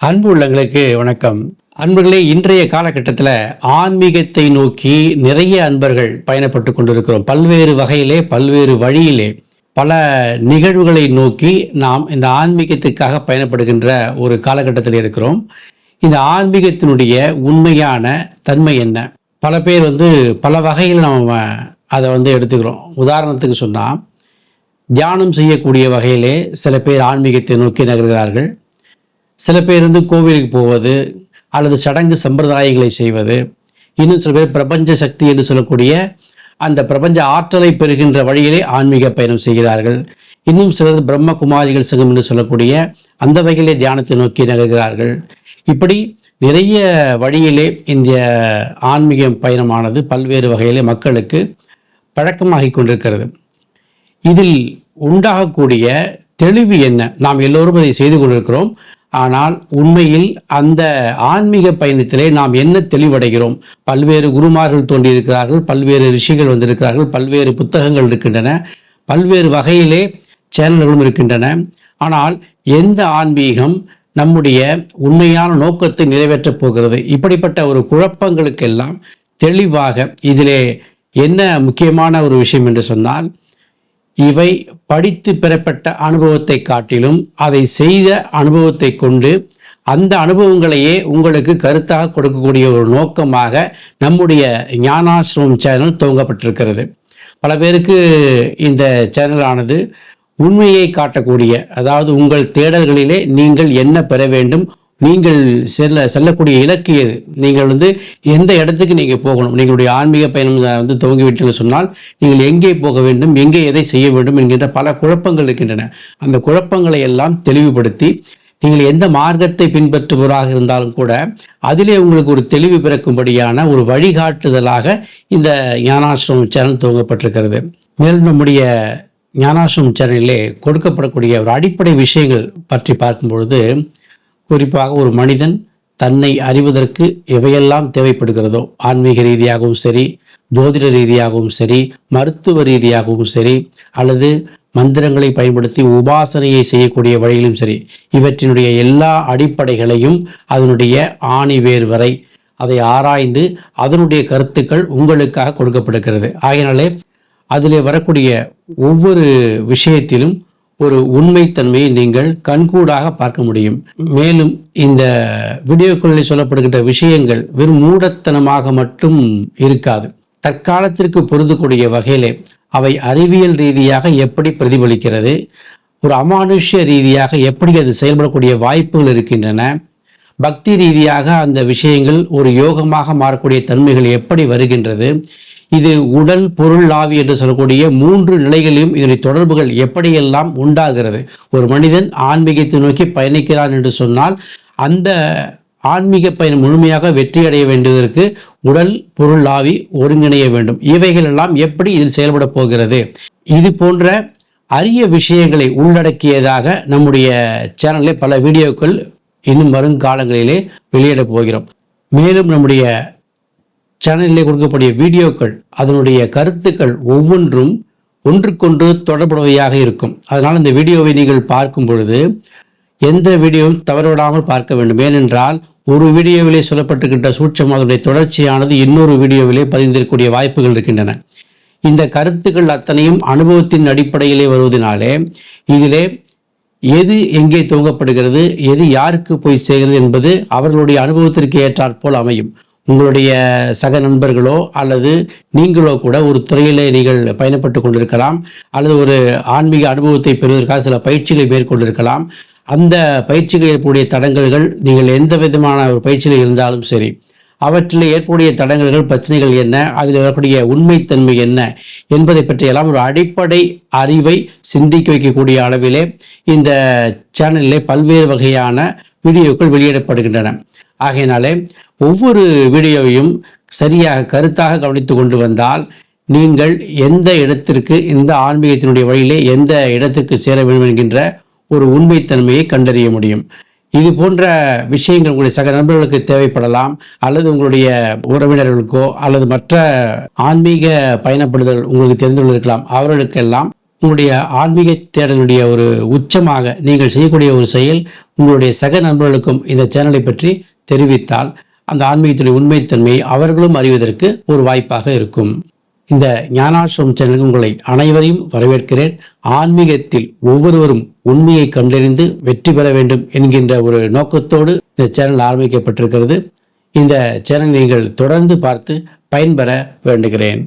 அன்பு உள்ளங்களுக்கு வணக்கம். அன்பர்களே, இன்றைய காலகட்டத்தில் ஆன்மீகத்தை நோக்கி நிறைய அன்பர்கள் பயணப்பட்டு கொண்டிருக்கிறோம். பல்வேறு வகையிலே, பல்வேறு வழியிலே, பல நிகழ்வுகளை நோக்கி நாம் இந்த ஆன்மீகத்துக்காக பயணப்படுகின்ற ஒரு காலகட்டத்தில் இருக்கிறோம். இந்த ஆன்மீகத்தினுடைய உண்மையான தன்மை என்ன? பல பேர் பல வகையில் நம்ம அதை எடுத்துக்கிறோம். உதாரணத்துக்கு சொன்னால், தியானம் செய்யக்கூடிய வகையிலே சில பேர் ஆன்மீகத்தை நோக்கி நகர்கிறார்கள். சில பேர் கோவிலுக்கு போவது அல்லது சடங்கு சம்பிரதாயங்களை செய்வது, இன்னும் சில பேர் பிரபஞ்ச சக்தி என்று சொல்லக்கூடிய அந்த பிரபஞ்ச ஆற்றலை பெறுகின்ற வழியிலே ஆன்மீக பயணம் செய்கிறார்கள். இன்னும் சிலர் பிரம்மகுமாரிகள் சங்கம் என்று சொல்லக்கூடிய அந்த வகையிலே தியானத்தை நோக்கி நகர்கிறார்கள். இப்படி நிறைய வழியிலே இந்த ஆன்மீக பயணமானது பல்வேறு வகையிலே மக்களுக்கு பழக்கமாகி கொண்டிருக்கிறது. இதில் உண்டாகக்கூடிய தெளிவு என்ன? நாம் எல்லோரும் அதை செய்து கொண்டிருக்கிறோம். ஆனால் உண்மையில் அந்த ஆன்மீக பயணத்திலே நாம் என்ன தெளிவடைகிறோம்? பல்வேறு குருமார்கள் தோன்றியிருக்கிறார்கள், பல்வேறு ரிஷிகள் வந்திருக்கிறார்கள், பல்வேறு புத்தகங்கள் இருக்கின்றன, பல்வேறு வகையிலே சேனல்களும் இருக்கின்றன. ஆனால் எந்த ஆன்மீகம் நம்முடைய உண்மையான நோக்கத்தை நிறைவேற்றப் போகிறது? இப்படிப்பட்ட ஒரு குழப்பங்களுக்கெல்லாம் தெளிவாக இதிலே என்ன முக்கியமான ஒரு விஷயம் என்று சொன்னால், இவை படித்து பெறப்பட்ட அனுபவத்தை காட்டிலும் அதை செய்த அனுபவத்தை கொண்டு அந்த அனுபவங்களையே உங்களுக்கு கருத்தாக கொடுக்கக்கூடிய ஒரு நோக்கமாக நம்முடைய ஞானாசிரமம் சேனல் துவங்கப்பட்டிருக்கிறது. பல பேருக்கு இந்த சேனலானது உண்மையை காட்டக்கூடிய, அதாவது உங்கள் தேடல்களிலே நீங்கள் என்ன பெற வேண்டும், நீங்கள் செல்லக்கூடிய இலக்கு எது, நீங்கள் எந்த இடத்துக்கு நீங்கள் போகணும், நீங்களுடைய ஆன்மீக பயணம் துவங்கிவிட்டீங்கன்னு சொன்னால் நீங்கள் எங்கே போக வேண்டும், எங்கே எதை செய்ய வேண்டும் என்கின்ற பல குழப்பங்கள் இருக்கின்றன. அந்த குழப்பங்களை எல்லாம் தெளிவுபடுத்தி நீங்கள் எந்த மார்க்கத்தை பின்பற்றுபவராக இருந்தாலும் கூட அதிலே உங்களுக்கு ஒரு தெளிவு பிறக்கும்படியான ஒரு வழிகாட்டுதலாக இந்த ஞானாசிரமம் சேனல் துவங்கப்பட்டிருக்கிறது. மேலும் நம்முடைய ஞானாசிரமம் சேனலிலே கொடுக்கப்படக்கூடிய ஒரு அடிப்படை விஷயங்கள் பற்றி பார்க்கும்பொழுது, குறிப்பாக ஒரு மனிதன் தன்னை அறிவதற்கு எவையெல்லாம் தேவைப்படுகிறதோ, ஆன்மீக ரீதியாகவும் சரி, ஜோதிட ரீதியாகவும் சரி, மருத்துவ ரீதியாகவும் சரி, அல்லது மந்திரங்களை பயன்படுத்தி உபாசனையை செய்யக்கூடிய வழியிலும் சரி, இவற்றினுடைய எல்லா அடிப்படைகளையும் அதனுடைய ஆணிவேர் வரை அதை ஆராய்ந்து அதனுடைய கருத்துக்கள் உங்களுக்காக கொடுக்கப்படுகிறது. ஆகையினாலே அதிலே வரக்கூடிய ஒவ்வொரு விஷயத்திலும் ஒரு உண்மைத்தன்மையை நீங்கள் கண்கூடாக பார்க்க முடியும். மேலும் இந்த வீடியோக்களில் சொல்லப்படுகின்ற விஷயங்கள் வெறும் மூடத்தனமாக மட்டும் இருக்காது. தற்காலத்திற்கு பொருந்தக்கூடிய வகையிலே அவை அறிவியல் ரீதியாக எப்படி பிரதிபலிக்கிறது, ஒரு அமானுஷ்ய ரீதியாக எப்படி அது செயல்படக்கூடிய வாய்ப்புகள் இருக்கின்றன, பக்தி ரீதியாக அந்த விஷயங்கள் ஒரு யோகமாக மாறக்கூடிய தன்மைகள் எப்படி வருகின்றது, இது உடல் பொருள் ஆவி என்று சொல்லக்கூடிய 3 நிலைகளிலும் இதனுடைய தொடர்புகள் எப்படியெல்லாம் உண்டாகிறது. ஒரு மனிதன் ஆன்மீகத்தை நோக்கி பயணிக்கிறான் என்று சொன்னால் அந்த ஆன்மீக பயணம் முழுமையாக வெற்றி அடைய வேண்டுவதற்கு உடல் பொருள் ஆவி ஒருங்கிணைய வேண்டும். இவைகள் எல்லாம் எப்படி இதில் செயல்பட போகிறது, இது போன்ற அரிய விஷயங்களை உள்ளடக்கியதாக நம்முடைய சேனலில் பல வீடியோக்கள் இன்னும் வருங்காலங்களிலே வெளியிட போகிறோம். மேலும் நம்முடைய சேனலிலே கொடுக்கக்கூடிய வீடியோக்கள், அதனுடைய கருத்துக்கள் ஒவ்வொன்றும் ஒன்றுக்கொன்று தொடர்புடையவையாக இருக்கும். அதனால் இந்த வீடியோவை நீங்கள் பார்க்கும் பொழுது எந்த வீடியோவும் தவறுவிடாமல் பார்க்க வேண்டும். ஏனென்றால் ஒரு வீடியோவிலே சொல்லப்பட்டிருக்கின்ற சூட்சம் அதனுடைய தொடர்ச்சியானது இன்னொரு வீடியோவிலே பதிந்திருக்கக்கூடிய வாய்ப்புகள் இருக்கின்றன. இந்த கருத்துக்கள் அத்தனையும் அனுபவத்தின் அடிப்படையிலே வருவதனாலே இதிலே எது எங்கே துவங்கப்படுகிறது, எது யாருக்கு போய் சேர்கிறது என்பது அவர்களுடைய அனுபவத்திற்கு ஏற்றாற்போல் அமையும். உங்களுடைய சக நண்பர்களோ அல்லது நீங்களோ கூட ஒரு துறையிலே நீங்கள் பயணப்பட்டு கொண்டிருக்கலாம், அல்லது ஒரு ஆன்மீக அனுபவத்தை பெறுவதற்காக சில பயிற்சிகளை மேற்கொண்டிருக்கலாம். அந்த பயிற்சிகள் ஏற்பக்கூடிய தடங்கல்கள், நீங்கள் எந்த விதமான ஒரு பயிற்சியில் இருந்தாலும் சரி, அவற்றில் ஏற்பக்கூடிய தடங்கல்கள், பிரச்சனைகள் என்ன, அதில் வரக்கூடிய உண்மைத்தன்மை என்ன என்பதை பற்றியெல்லாம் ஒரு அடிப்படை அறிவை சிந்திக்க வைக்கக்கூடிய அளவிலே இந்த சேனலிலே பல்வேறு வகையான வீடியோக்கள் வெளியிடப்படுகின்றன. ஆகையினாலே ஒவ்வொரு வீடியோவையும் சரியாக கருத்தாக கவனித்து கொண்டு வந்தால் நீங்கள் எந்த இடத்திற்கு, இந்த ஆன்மீகத்தினுடைய வழியிலே எந்த இடத்திற்கு சேர வேண்டும் என்கின்ற ஒரு உண்மைத்தன்மையை கண்டறிய முடியும். இது போன்ற விஷயங்கள் உங்களுடைய சக நண்பர்களுக்கு தேவைப்படலாம், அல்லது உங்களுடைய உறவினர்களுக்கோ அல்லது மற்ற ஆன்மீக பயணப்படுதல் உங்களுக்கு தெரிந்து இருக்கலாம். அவர்களுக்கெல்லாம் உங்களுடைய ஆன்மீக தேடலுடைய ஒரு உச்சமாக நீங்கள் செய்யக்கூடிய ஒரு செயல் உங்களுடைய சக நண்பர்களுக்கும் இந்த சேனலை பற்றி தெரிவித்தால் அந்த ஆன்மீகத்துடைய உண்மைத்தன்மையை அவர்களும் அறிவதற்கு ஒரு வாய்ப்பாக இருக்கும். இந்த ஞானாசிரமம் சேனலுக்கு உங்களை அனைவரையும் வரவேற்கிறேன். ஆன்மீகத்தில் ஒவ்வொருவரும் உண்மையை கண்டறிந்து வெற்றி பெற வேண்டும் என்கின்ற ஒரு நோக்கத்தோடு இந்த சேனல் ஆரம்பிக்கப்பட்டிருக்கிறது. இந்த சேனல் நீங்கள் தொடர்ந்து பார்த்து பயன்பெற வேண்டுகிறேன்.